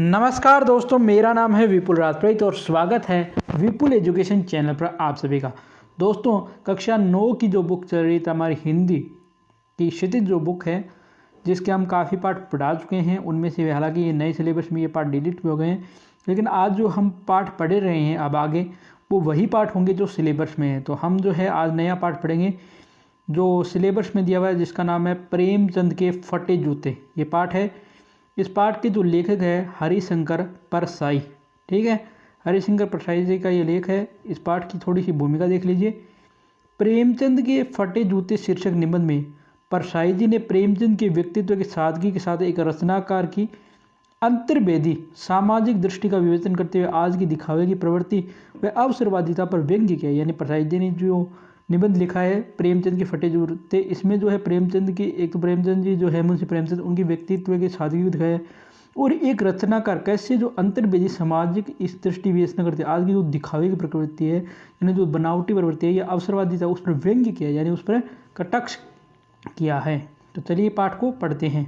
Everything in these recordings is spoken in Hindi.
नमस्कार दोस्तों, मेरा नाम है विपुल राजपुरोहित और स्वागत है विपुल एजुकेशन चैनल पर आप सभी का। दोस्तों, कक्षा 9 की जो बुक चल रही थी हमारी हिंदी की क्षितिज जो बुक है, जिसके हम काफ़ी पार्ट पढ़ा चुके हैं, उनमें से हालांकि ये नए सिलेबस में ये पार्ट डिलीट भी हो गए हैं, लेकिन आज जो हम पार्ट पढ़े रहे हैं अब आगे वो वही पार्ट होंगे जो सिलेबस में है। तो हम जो है आज नया पार्ट पढ़ेंगे जो सिलेबस में दिया हुआ है, जिसका नाम है प्रेमचंद के फटे जूते। ये पार्ट है। इस पाठ के जो लेखक है हरिशंकर परसाई। ठीक है, हरिशंकर परसाई जी का ये लेख है। इस पाठ की थोड़ी सी भूमिका देख लीजिए। प्रेमचंद के फटे जूते शीर्षक निबंध में परसाई जी ने प्रेमचंद के व्यक्तित्व की सादगी के साथ एक रचनाकार की अंतर्वेदी सामाजिक दृष्टि का विवेचन करते हुए आज की दिखावे की प्रवृत्ति व अवसरवादिता पर व्यंग्य किया। यानी परसाई जी ने जो निबंध लिखा है प्रेमचंद के फटे जूते, इसमें जो है प्रेमचंद की एक तो प्रेमचंद जी जो है मुंशी प्रेमचंद, उनकी व्यक्तित्व की सादगी को दिखाया है और एक रचनाकार कैसे जो अंतर्वेदी सामाजिक इस दृष्टि विवेचना करते हैं। आज की जो दिखावे की प्रवृत्ति है, यानी जो बनावटी प्रवृत्ति है या अवसरवादिता, उस पर व्यंग्य किया, यानी उस पर कटाक्ष किया है। तो चलिए पाठ को पढ़ते हैं।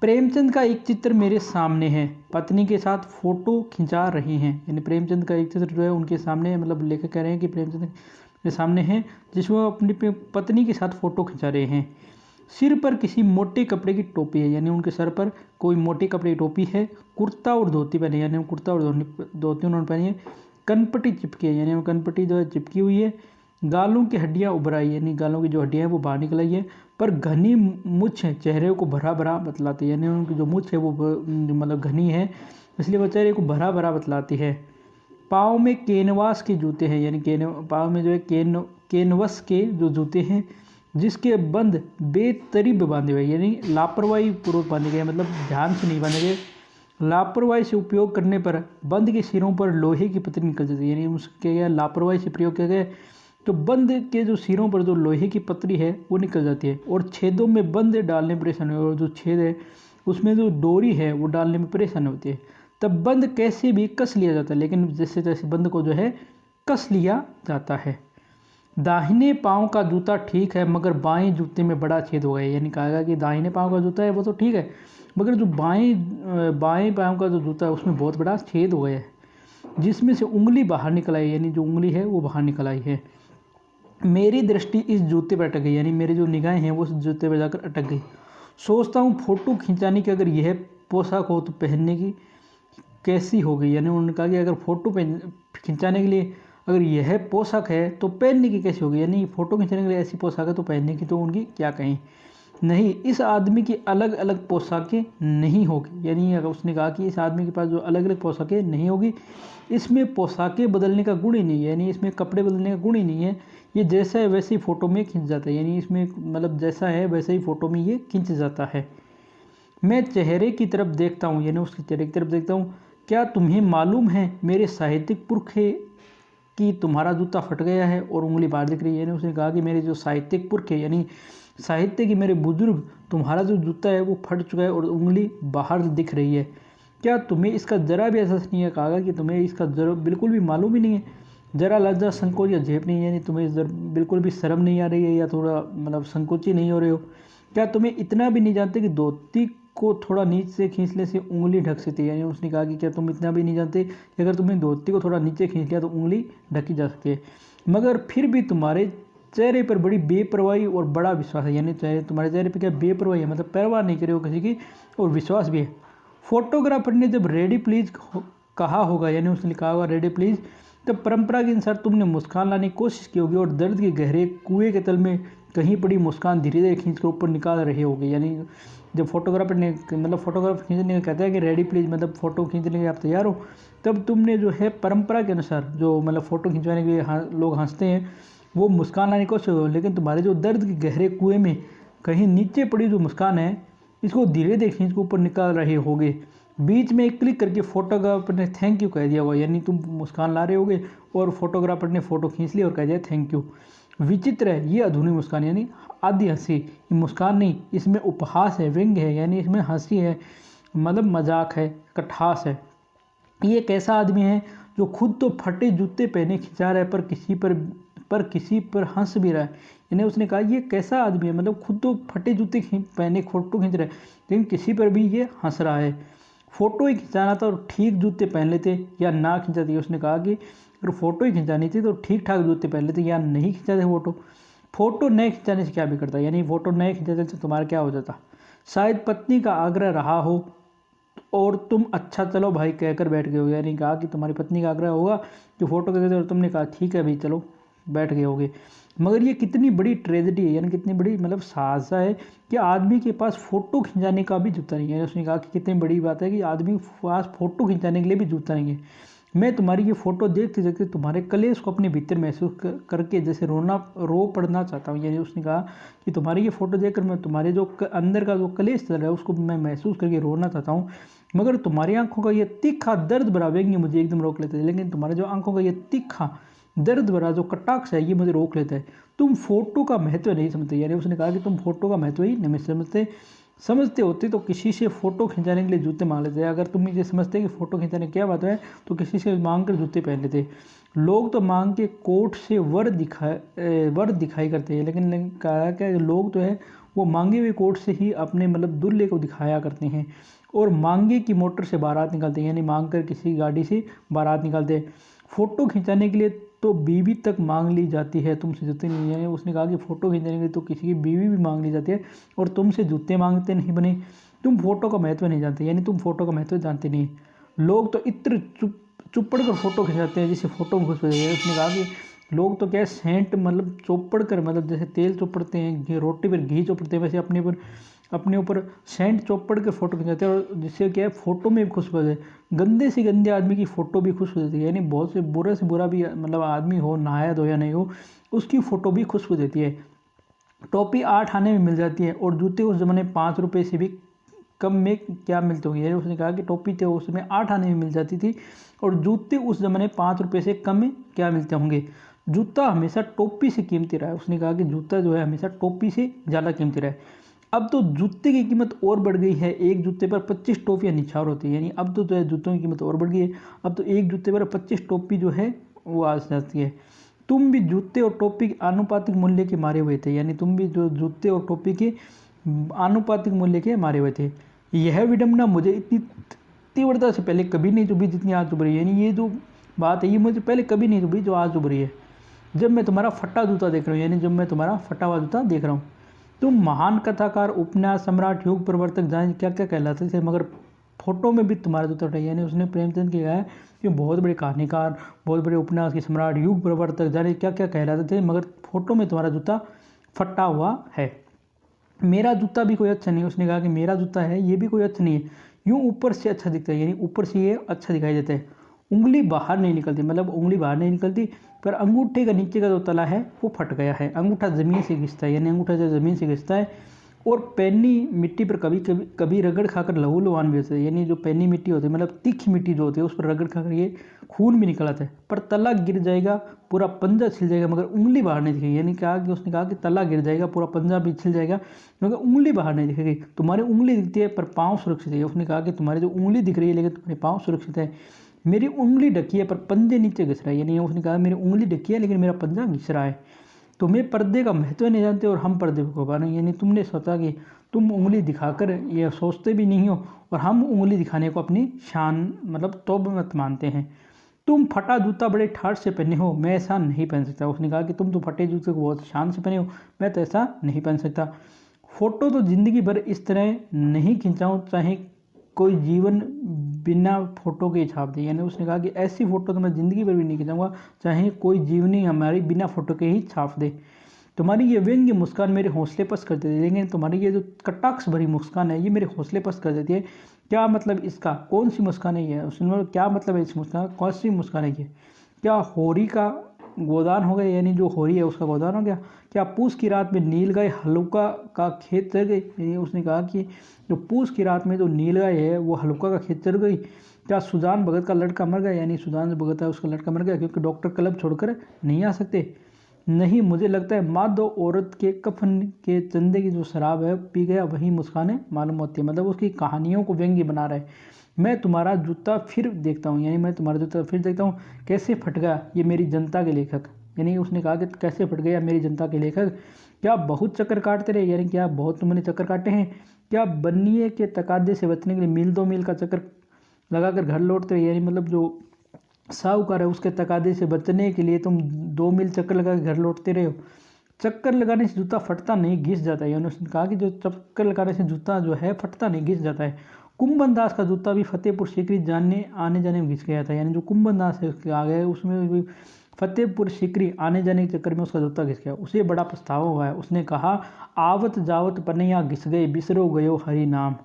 प्रेमचंद का एक चित्र मेरे सामने है, पत्नी के साथ फोटो खिंचा रहे हैं। यानी प्रेमचंद का एक चित्र जो है उनके सामने, मतलब लेखक कह रहे हैं कि प्रेमचंद के सामने है जिसमें वो अपनी पत्नी के साथ फोटो खिंचा रहे हैं। सिर पर किसी मोटे कपड़े की टोपी है, यानी उनके सर पर कोई मोटे कपड़े की टोपी है। कुर्ता और धोती पहने, यानी कुर्ता और धोती उन्होंने पहनी है। कनपट्टी चिपकी है, यानी वो कनपट्टी जो है चिपकी हुई है। गालों की हड्डियां उभराई, यानी गालों की जो हड्डियां हैं वो बाहर निकल आई है। पर घनी मुछ है, चेहरे को भरा भरा बतलाती है, यानी उनकी जो मुछ है वो मतलब घनी है, इसलिए वो चेहरे को भरा भरा बतलाती है। पाँव में कैनवास के जूते हैं, यानी पाँव में जो है कैनवस के जो जूते हैं जिसके बंद बेतरीब बांधे हुए, यानी लापरवाही पूर्वक बांधे गए, मतलब ध्यान से नहीं बांधे गए। लापरवाही से उपयोग करने पर बंद के सिरों पर लोहे की पत्ती निकल जाती है, यानी उसके क्या लापरवाही से प्रयोग किया गया तो बंद के जो सिरों पर जो लोहे की पत्ती है वो निकल जाती है। और छेदों में बंद डालने में परेशानी, और जो छेद है उसमें जो डोरी है वो डालने में परेशानी होती है। तब बंद कैसे भी कस लिया जाता है, लेकिन जैसे तैसे बंद को जो है कस लिया जाता है। दाहिने पांव का जूता ठीक है मगर बाएं जूते में बड़ा छेद हो गया, यानी कहा कि दाहिने पांव का जूता है वो तो ठीक है, मगर जो बाएं पांव का जो जूता है उसमें बहुत बड़ा छेद हो गया है जिसमें से उंगली बाहर निकल आई, यानी जो उंगली है वो बाहर निकल आई है। मेरी दृष्टि इस जूते पर अटक गई, यानी मेरी जो निगाहें हैं वो उस जूते पर जाकर अटक गई। सोचता हूँ फोटो खिंचाने की अगर यह पोशाक हो तो पहनने की कैसी होगी, यानी उन्होंने कहा कि अगर फ़ोटो खिंचाने के लिए अगर यह पोशाक है तो पहनने की कैसी होगी, यानी फ़ोटो खिंचाने के लिए ऐसी पोशाक है तो पहनने की तो उनकी क्या कहें। नहीं, इस आदमी की अलग अलग पोशाकें नहीं होगी, यानी अगर उसने कहा कि इस आदमी के पास जो अलग अलग पोशाकें नहीं होगी, इसमें पोशाकें बदलने का गुण ही नहीं है, यानी इसमें कपड़े बदलने का गुण ही नहीं है। ये जैसा है वैसे ही फ़ोटो में खिंच जाता है, यानी इसमें मतलब जैसा है वैसे ही फ़ोटो में ये खिंच जाता है। मैं चेहरे की तरफ देखता हूँ, यानी उसके चेहरे की तरफ देखता हूँ। क्या तुम्हें मालूम है मेरे साहित्यिक पुरख कि तुम्हारा जूता फट गया है और उंगली बाहर दिख रही है, यानी उसने कहा कि मेरे जो साहित्यिक पुरख है, यानी साहित्य की मेरे बुजुर्ग, तुम्हारा जो जूता है वो फट चुका है और उंगली बाहर दिख रही है। क्या तुम्हें इसका जरा भी एहसास नहीं है, कहा कि तुम्हें इसका जरा बिल्कुल भी मालूम ही नहीं है, जरा लज्जा संकोच या झेप नहीं है, यानी तुम्हें बिल्कुल भी शर्म नहीं आ रही है या थोड़ा मतलब संकोची नहीं हो रहे हो। क्या तुम्हें इतना भी नहीं जानते कि धोती को थोड़ा नीचे से खींचने से उंगली ढक सकती है, यानी उसने कहा कि क्या तुम इतना भी नहीं जानते कि अगर तुमने धोती को थोड़ा नीचे खींच लिया तो उंगली ढकी जा सकती है। मगर फिर भी तुम्हारे चेहरे पर बड़ी बेपरवाही और बड़ा विश्वास है, यानी तुम्हारे चेहरे पर क्या बेपरवाही है, मतलब परवाह नहीं करे हो किसी की, और विश्वास भी है। फोटोग्राफर ने जब रेडी प्लीज कहा होगा, यानी उसने कहा होगा रेडी प्लीज, तब परंपरा के अनुसार तुमने मुस्कान लाने की कोशिश की होगी और दर्द के गहरे कुएं के तल में कहीं पड़ी मुस्कान धीरे धीरे खींच कर ऊपर निकाल रहे होगे। यानी जब फोटोग्राफर ने मतलब फोटोग्राफर खींचने का कहता है कि रेडी प्लीज, मतलब फ़ोटो खींचने के लिए आप तैयार हो, तब तुमने जो है परंपरा के अनुसार जो मतलब फ़ोटो खिंचवाने के लिए लोग हंसते हैं वो मुस्कान लाने की कोशिश हो, लेकिन तुम्हारे जो दर्द के गहरे कुएँ में कहीं नीचे पड़ी जो मुस्कान है इसको धीरे धीरे खींच कर ऊपर निकाल रहे होगे। बीच में एक क्लिक करके फोटोग्राफर ने थैंक यू कह दिया होगा, यानी तुम मुस्कान ला रहे होगे और फोटोग्राफर ने फ़ोटो खींच ली और कह दिया थैंक यू। विचित्र है ये अधूरी मुस्कान, यानी आधी हंसी, ये मुस्कान नहीं, इसमें उपहास है, व्यंग्य है, यानी इसमें हंसी है, मतलब मजाक है, कठास है। ये कैसा आदमी है जो खुद तो फटे जूते पहने खिंचा रहा है पर किसी पर हंस भी रहा है। यानी उसने कहा ये कैसा आदमी है, मतलब खुद तो फटे जूते पहने फोटो खींच रहा है लेकिन किसी पर भी ये हंस रहा है। फ़ोटो ही खिंचाना था और ठीक जूते पहन लेते या ना खिंचाते। उसने कहा कि अगर फ़ोटो ही खिंचानी थी तो ठीक ठाक जूते पहन लेते या नहीं खिंचाते फ़ोटो। फ़ोटो नए खिंचाने से क्या बिगड़ता, यानी फ़ोटो नए खिंचाने से तुम्हारा क्या हो जाता। शायद पत्नी का आग्रह रहा हो और तुम अच्छा चलो भाई कहकर बैठ गए हो, यानी कहा कि तुम्हारी पत्नी का आग्रह होगा कि फ़ोटो खींचते और तुमने कहा ठीक है भाई चलो बैठ गए होगे। मगर ये कितनी बड़ी ट्रेजेडी है, यानी कितनी बड़ी मतलब साजा है कि आदमी के पास फ़ोटो खिंचाने का भी जूता नहीं है। उसने कहा कि कितनी बड़ी बात है कि आदमी के पास फ़ोटो खिंचाने के लिए भी जूता नहीं है। मैं तुम्हारी ये फ़ोटो देखते देखते तुम्हारे कलेश को अपने भीतर महसूस करके जैसे रो पड़ना चाहता हूँ। यानी उसने कहा कि तुम्हारी ये फ़ोटो देखकर मैं तुम्हारे जो अंदर का जो कलेश चल रहा है उसको मैं महसूस करके रोना चाहता हूँ। मगर तुम्हारी आंखों का ये तीखा दर्द भरा व्यंग्य मुझे एकदम रोक लेता है। लेकिन तुम्हारे जो आंखों का ये तीखा दर्द भरा जो कटाक्ष है ये मुझे रोक लेता है। तुम फोटो का महत्व नहीं समझते। यानी उसने कहा कि तुम फोटो का महत्व ही नहीं समझते होते तो किसी से फ़ोटो खिंचाने के लिए जूते मांग लेते। अगर तुम ये समझते कि फ़ोटो खिंचाने क्या बात है तो किसी से मांग कर जूते पहन लेते। लोग तो मांग के कोर्ट से वर दिखाई करते हैं, लेकिन कहा क्या लोग तो है वो मांगे हुए कोर्ट से ही अपने मतलब दूल्हे को दिखाया करते हैं और मांगे की मोटर से बारात निकालते हैं। यानी मांग कर किसी गाड़ी से बारात निकालते हैं। फ़ोटो खिंचाने के लिए तो बीवी तक मांग ली जाती है, तुमसे जूते नहीं है। उसने कहा कि फ़ोटो खींचने के लिए तो किसी की बीवी भी मांग ली जाती है और तुमसे जूते मांगते नहीं बने। तुम फोटो का महत्व नहीं जानते, यानी तुम फोटो का महत्व जानते नहीं। लोग तो इत्र चुपड़ कर फोटो खिंचाते हैं जिससे फोटो में खुश हो जाए। उसने कहा कि लोग तो क्या सेंट मतलब चौपड़ कर मतलब जैसे तेल चौपड़ते हैं रोटी पर घी चौपड़ते हैं वैसे अपने ऊपर सेंट चौपड़ कर फोटो खिंचाते हैं और जिससे क्या है फोटो में भी खुश हो जाए। गंदे से गंदे आदमी की फ़ोटो भी खुश हो जाती है। यानी बहुत से बुरा भी मतलब आदमी हो नहाया धोया नहीं हो उसकी फ़ोटो भी खुश हो जाती है। टोपी 8 आने में मिल जाती है और जूते उस ज़माने 5 रुपये से भी कम में क्या मिलते होंगे। यानी उसने कहा कि टोपी तो उस समय 8 आने में मिल जाती थी और जूते उस ज़माने 5 रुपये से कम में क्या मिलते होंगे। जूता हमेशा टोपी से कीमती रहा है। उसने कहा कि जूता जो है हमेशा टोपी से ज़्यादा कीमती रहा है। अब तो जूते की कीमत और बढ़ गई है। एक जूते पर 25 टोपियाँ निछावर होती है। यानी अब तो जो है जूतों की कीमत और बढ़ गई है। अब तो एक जूते पर 25 टोपी जो है वो आ जाती है। तुम भी जूते और टोपी के आनुपातिक मूल्य के मारे हुए थे। यानी तुम भी जो जूते और टोपी के आनुपातिक मूल्य के मारे हुए थे। यह विडंबना मुझे इतनी तीव्रता से पहले कभी नहीं चुभी जितनी आज चुभ रही है। यानी ये जो बात है ये मुझे पहले कभी नहीं चुभी जो आज चुभ रही है जब मैं तुम्हारा फटा जूता देख रहा हूँ। यानी जब मैं तुम्हारा फटा हुआ जूता देख रहा हूँ। तुम महान कथाकार उपन्यास सम्राट युग प्रवर्तक जाने क्या क्या कहलाते थे, मगर फोटो में भी तुम्हारा जूता उठाई। यानी उसने प्रेमचंद की है कि बहुत बड़े कहानीकार बहुत बड़े उपन्यास के सम्राट युग प्रवर्तक जाने क्या क्या कहलाते थे, मगर फोटो में तुम्हारा जूता फटा हुआ है। मेरा जूता भी कोई अच्छा नहीं। उसने कहा कि मेरा जूता है ये भी कोई अच्छा नहीं है। यूँ ऊपर से अच्छा दिखता है, यानी ऊपर से ये अच्छा दिखाई देता है। उंगली बाहर नहीं निकलती, मतलब उंगली बाहर नहीं निकलती पर अंगूठे का नीचे का जो तला है वो फट गया है। अंगूठा ज़मीन से घिसता है, यानी अंगूठा जो ज़मीन से घिसता है और पैनी मिट्टी पर कभी रगड़ खाकर लहू लुहान भी होता है। यानी जो पैनी मिट्टी होती है मतलब तीखी मिट्टी जो होती है उस पर रगड़ खाकर ये खून भी निकल आता है। पर तला गिर जाएगा पूरा पंजा छिल जाएगा मगर उंगली बाहर नहीं दिखेगी। यानी कहा कि उसने कहा कि तला गिर जाएगा पूरा पंजा भी छिल जाएगा मगर उंगली बाहर नहीं दिखेगी। तुम्हारी उंगली दिखती है पर पाँव सुरक्षित है। उसने कहा कि तुम्हारी जो उंगली दिख रही है लेकिन तुम्हारे पाँव सुरक्षित है। मेरी उंगली ढकी है पर पंजे नीचे घिस रहा है। यानी उसने कहा मेरी उंगली ढकी है लेकिन मेरा पंजा घिस रहा है। तुम्हें पर्दे का महत्व नहीं जानते और हम पर्दे को पा रहे हैं। यानी तुमने सोचा कि तुम उंगली दिखाकर ये सोचते भी नहीं हो और हम उंगली दिखाने को अपनी शान मतलब तोबमत मानते हैं। तुम फटा जूता बड़े ठाठ से पहने हो, मैं ऐसा नहीं पहन सकता। उसने कहा कि तुम तो फटे जूते को बहुत शान से पहने हो, मैं तो ऐसा नहीं पहन सकता। फोटो तो जिंदगी भर इस तरह नहीं खिंचाऊँ चाहे कोई जीवन बिना फोटो के छाप दे। यानी उसने कहा कि ऐसी फोटो तो मैं ज़िंदगी भर भी नहीं खिंचाऊंगा चाहे कोई जीवनी हमारी बिना फोटो के ही छाप दे। तुम्हारी ये व्यंग्य मुस्कान मेरे हौसले पस्त कर देती है, लेकिन तुम्हारी ये जो कटाक्ष भरी मुस्कान है ये मेरे हौसले पस्त कर देती है। क्या मतलब इसका, कौन सी मुस्कान है ये, उसने क्या मतलब है इस मुस्कान, कौन सी मुस्कान है ये? क्या होरी का गोदान हो गया, यानी जो होरी है उसका गोदान हो गया? क्या पूस की रात में नील गाय हल्का का खेत चर गई? यानी उसने कहा कि जो पूस की रात में जो नील गाय है वो हल्का का खेत चर गई। क्या सुजान भगत का लड़का मर गया? यानी सुजान भगत है उसका लड़का मर गया क्योंकि डॉक्टर क्लब छोड़कर नहीं आ सकते। नहीं, मुझे लगता है माधो औरत के कफन के चंदे की जो शराब है पी गया वही मुस्काने मालूम होती है। मतलब उसकी कहानियों को व्यंग्य बना रहा है। मैं तुम्हारा जूता फिर देखता हूँ, यानी मैं तुम्हारा जूता फिर देखता हूँ कैसे फट गया ये मेरी जनता के लेखक। यानी उसने कहा कि कैसे फट गया मेरी जनता के लेखक, क्या बहुत चक्कर काटते रहे, यानी क्या बहुत तुमने चक्कर काटे हैं? क्या बनिए के तकादे से बचने के लिए मील 2 मील का चक्कर लगाकर घर लौटते रहे, यानी मतलब जो साहूकार है उसके तकादे से बचने के लिए तुम 2 मील चक्कर लगा के घर लौटते रहे हो। चक्कर लगाने से जूता फटता नहीं, घिस जाता है। उसने कहा कि जो चक्कर लगाने से जूता जो है फटता नहीं, घिस जाता है। कुंभन दास का जूता भी फतेहपुर सीकरी जाने आने जाने में घिस गया था, यानी जो कुंभन दास है उसके आ गए, उसमें भी फतेहपुर सीकरी आने जाने के चक्कर में उसका जूता घिस गया। उसे बड़ा पछतावा हुआ है। उसने कहा, आवत जावत पनिया घिस गए, बिसरो गयो हरि नाम।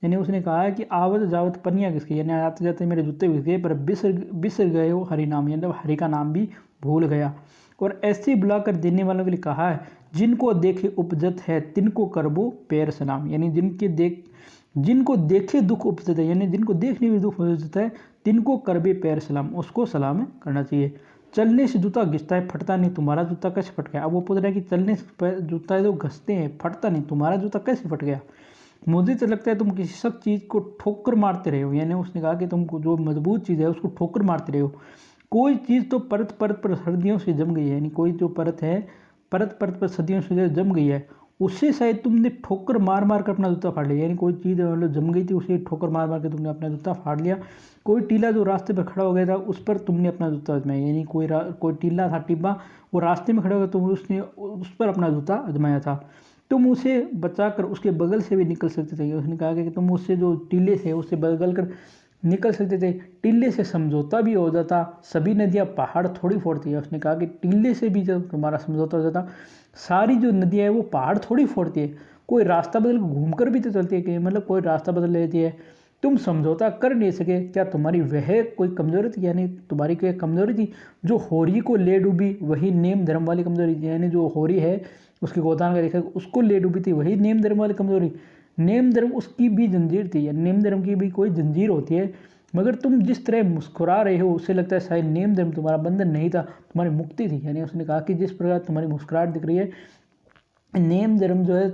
यानी उसने कहा है कि आवत जावत पनिया घिस गई, यानी आते जाते मेरे जूते घिस गए, पर बिसर गए हो हरि नाम, यानी हरि का नाम भी भूल गया। और ऐसे बुलाकर देने वालों के लिए कहा है, जिनको देखे उपजत है तिनको करबो पैर सलाम, यानी जिनको देखे दुख उपजत है, यानी जिनको देखने में दुख उपजत है तिनको करबे पैर सलाम, उसको सलाम करना चाहिए। चलने से जूता घिसता है फटता नहीं, तुम्हारा जूता कैसे फट गया। अब वो पूछ रहा है कि चलने से जूता जो घसते हैं फटता नहीं, तुम्हारा जूता कैसे फट गया। मुझे तो लगता है तुम किसी सब चीज़ को ठोकर मारते रहे हो, यानी उसने कहा कि तुम जो मजबूत चीज़ है उसको ठोकर मारते रहे हो। कोई चीज़ तो परत परत पर सदियों से जम गई है, यानी कोई जो परत है परत परत पर सदियों से जम गई है, उससे शायद तुमने ठोकर मार मार कर अपना जूता फाड़ लिया, यानी कोई चीज़ मतलब जम गई थी उसे ठोकर मार मार के तुमने अपना जूता फाड़ लिया। कोई टीला जो रास्ते पर खड़ा हो गया था उस पर तुमने अपना जूता आजमाया, यानी कोई टीला था टिब्बा, वो रास्ते में खड़ा हो गया, तुम उसने उस पर अपना जूता आजमाया था। तुम उसे बचाकर उसके बगल से भी निकल सकते थे। उसने कहा कि तुम उससे जो टीले से उससे बगल कर निकल सकते थे, टीले से समझौता भी हो जाता, सभी नदियाँ पहाड़ थोड़ी फोड़ती है। उसने कहा कि टीले से भी जब तुम्हारा समझौता हो जाता, सारी जो नदियाँ है वो पहाड़ थोड़ी फोड़ती है, कोई रास्ता बदल घूम कर भी तो चलती है, कि मतलब कोई रास्ता बदल लेती है। तुम समझौता कर नहीं सके, क्या तुम्हारी वह कोई कमजोरी थी, यानी तुम्हारी कोई कमजोरी थी। जो होरी को ले डूबी वही नेम धर्म वाली कमजोरी थी, यानी जो होरी है उसके गोदान का देखा उसको ले डूबी थी वही नेम धर्म वाली कमजोरी। नेम धर्म उसकी भी जंजीर थी, या नेम धर्म की भी कोई जंजीर होती है, मगर तुम जिस तरह मुस्कुरा रहे हो उससे लगता है शायद नेम धर्म तुम्हारा बंधन नहीं था, तुम्हारी मुक्ति थी। यानी उसने कहा कि जिस प्रकार तुम्हारी मुस्कुराहट दिख रही है, नेम धर्म जो है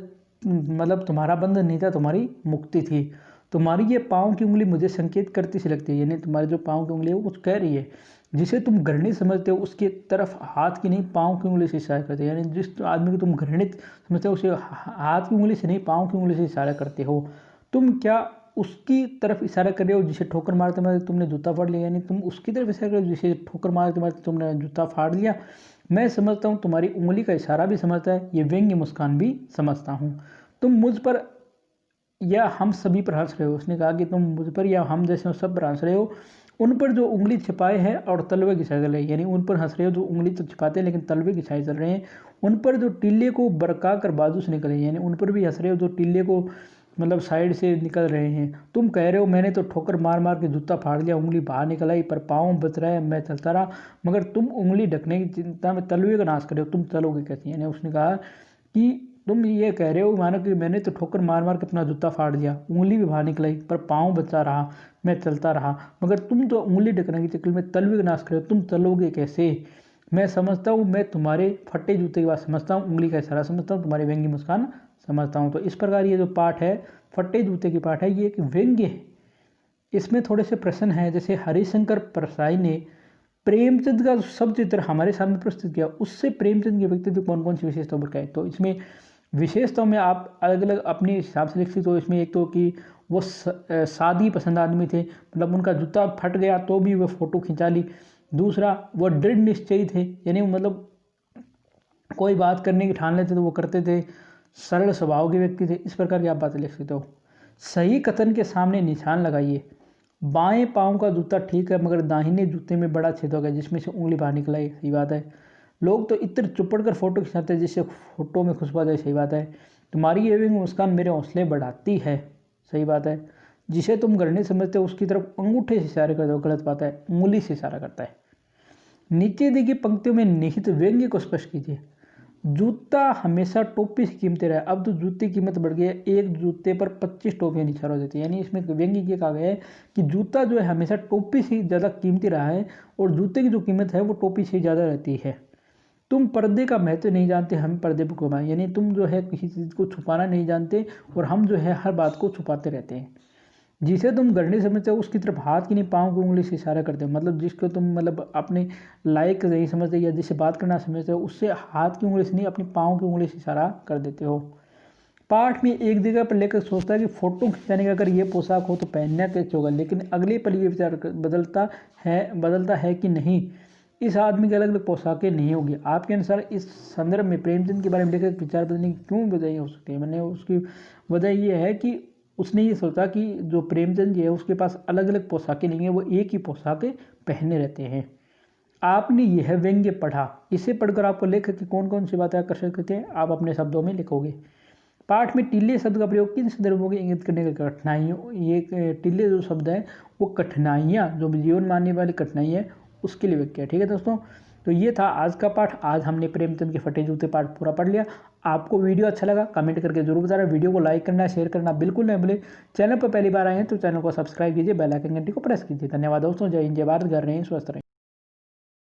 मतलब तुम्हारा बंधन नहीं था, तुम्हारी मुक्ति थी। तुम्हारी ये पाँव की उंगली मुझे संकेत करती सी लगती है, यानी तुम्हारी जो पाँव की उंगली है वो कुछ कह रही है। जिसे तुम घृणित समझते हो उसकी तरफ हाथ की नहीं पाँव की उंगली से इशारा करते हो, यानी जिस आदमी को तुम घृणित समझते हो उसे हाथ की उंगली से नहीं पाँव की उंगली से इशारा करते हो। तुम क्या उसकी तरफ इशारा कर रहे हो जिसे ठोकर मारते मारते तुमने जूता फाड़ लिया, यानी तुम उसकी तरफ इशारा कर रहे हो जिसे ठोकर मारते मारते तुमने जूता फाड़ लिया। मैं समझता हूँ तुम्हारी उंगली का इशारा भी समझता है, ये व्यंग्य मुस्कान भी समझता हूँ। तुम मुझ पर या हम सभी पर हंस रहे हो। उसने कहा कि तुम मुझ पर या हम जैसे सब पर हंस रहे हो, उन पर जो उंगली छिपाए हैं और तलवे घिसाए चल रहे हैं, यानी उन पर हंस रहे हो जो उंगली तो छिपाते हैं लेकिन तलवे घिसाए चल रहे हैं। उन पर जो टिल्ले को बरका कर बाजू से निकले, यानी उन पर भी हंस रहे हो जो टिल्ले को मतलब साइड से निकल रहे हैं। तुम कह रहे हो मैंने तो ठोकर मार मार के जूता फाड़ लिया, उंगली बाहर निकल आई पर पाँव बच रहा है, मैं चलता रहा। मगर तुम उंगली ढकने की चिंता में तलवे का नाश कर रहे हो, तुम चलोगे कैसे। यानी उसने कहा कि तुम ये कह रहे हो मानो कि मैंने तो ठोकर मार मार के अपना जूता फाड़ दिया, उंगली भी बाहर निकल आई पर पाँव बचा रहा, मैं चलता रहा। मगर तुम तो उंगली ढकने के चक्कर में तलवे का नाश कर रहे हो, तुम चलोगे कैसे। मैं समझता हूँ, मैं तुम्हारे फटे जूते की बात समझता हूँ, उंगली का इशारा समझता हूँ, तुम्हारी व्यंग्य मुस्कान समझता हूँ। तो इस प्रकार ये जो पाठ है फटे जूते की पाठ है, ये एक व्यंग्य है। इसमें थोड़े से प्रश्न हैं, जैसे हरिशंकर परसाई ने प्रेमचंद का सब चित्र हमारे सामने प्रस्तुत किया, उससे प्रेमचंद के व्यक्तित्व कौन कौन सी विशेषताओं पर क्या है। तो इसमें विशेषताओं में आप अलग अलग अपने हिसाब से लिख सकते हो। इसमें एक तो कि वो सादी पसंद आदमी थे, मतलब उनका जूता फट गया तो भी वो फोटो खिंचा ली। दूसरा, वो दृढ़ निश्चयी थे, यानी मतलब कोई बात करने की ठान लेते तो वो करते थे। सरल स्वभाव के व्यक्ति थे। इस प्रकार की आप बातें लिख सकते हो। सही कथन के सामने निशान लगाइए। बाएं पाँव का जूता ठीक है मगर दाहिने जूते में बड़ा छेद हो गया जिसमें से उंगली बाहर निकल आई, सही बात है। लोग तो इत्र चुपड़ कर फोटो खिंचाते हैं जिससे फोटो में खुशबू आ जाए, सही बात है। तुम्हारी ये भी मुस्कान मेरे हौसले बढ़ाती है, सही बात है। जिसे तुम गढ़ने समझते हो उसकी तरफ अंगूठे से इशारे करते हो, गलत बात है, उंगली से इशारा करता है। नीचे दी गई पंक्तियों में निहित व्यंग्य को स्पष्ट कीजिए। जूता हमेशा टोपी से कीमती रहा है, अब तो जूते की कीमत बढ़ गई है, एक जूते पर 25 टोपियाँ निछार हो जाती है। यानी इसमें व्यंग्य ये कहा गया है कि जूता जो है हमेशा टोपी से ज़्यादा कीमती रहा है और जूते की जो कीमत है वो टोपी से ज़्यादा रहती है। तुम पर्दे का महत्व नहीं जानते, हम पर्दे पर घुमाएं, यानी तुम जो है किसी चीज़ को छुपाना नहीं जानते और हम जो है हर बात को छुपाते रहते हैं। जिसे तुम गढ़ने समझते हो उसकी तरफ हाथ की नहीं पाँव की उंगली से इशारा करते हो, मतलब जिसको तुम मतलब अपने लायक नहीं समझते या जिससे बात करना समझते हो उससे हाथ की उंगली से नहीं अपनी पाँव की उंगली से इशारा कर देते हो। पाठ में एक जगह पर लेकर सोचता है कि फोटो खिंचाने का अगर ये पोशाक हो तो पहनना कैसे होगा, लेकिन अगले पल ये विचार बदलता है कि नहीं, इस आदमी की अलग अलग पोशाकें नहीं होगी। आपके अनुसार इस संदर्भ में प्रेमचंद के बारे में लेकर विचार बदलने की क्यों वजह हो सकती है? मैंने उसकी वजह ये है कि उसने ये सोचा कि जो प्रेमचंद जी है उसके पास अलग अलग पोशाकें नहीं है, वो एक ही पोशाकें पहने रहते हैं। आपने यह व्यंग्य पढ़ा, इसे पढ़कर आपको लेखक की कौन कौन सी बातें आकर्षित करती हैं, आप अपने शब्दों में लिखोगे। पाठ में टिल्ले शब्द का प्रयोग किन संदर्भों को इंगित करने की कठिनाइयों, ये टिल्ले जो शब्द है वो कठिनाइयाँ, जो जीवन मानने वाली कठिनाई है उसके लिए व्यक्त किया। ठीक है दोस्तों, तो ये था आज का पाठ। आज हमने प्रेमचंद के फटे जूते पाठ पूरा पढ़ लिया। आपको वीडियो अच्छा लगा कमेंट करके जरूर बताना। वीडियो को लाइक करना, शेयर करना बिल्कुल नहीं भूले। चैनल पर पहली बार आए हैं तो चैनल को सब्सक्राइब कीजिए, बेल आइकन घंटी को प्रेस कीजिए। धन्यवाद दोस्तों। जय हिंद, जय भारत। घर रहें, स्वस्थ रहें।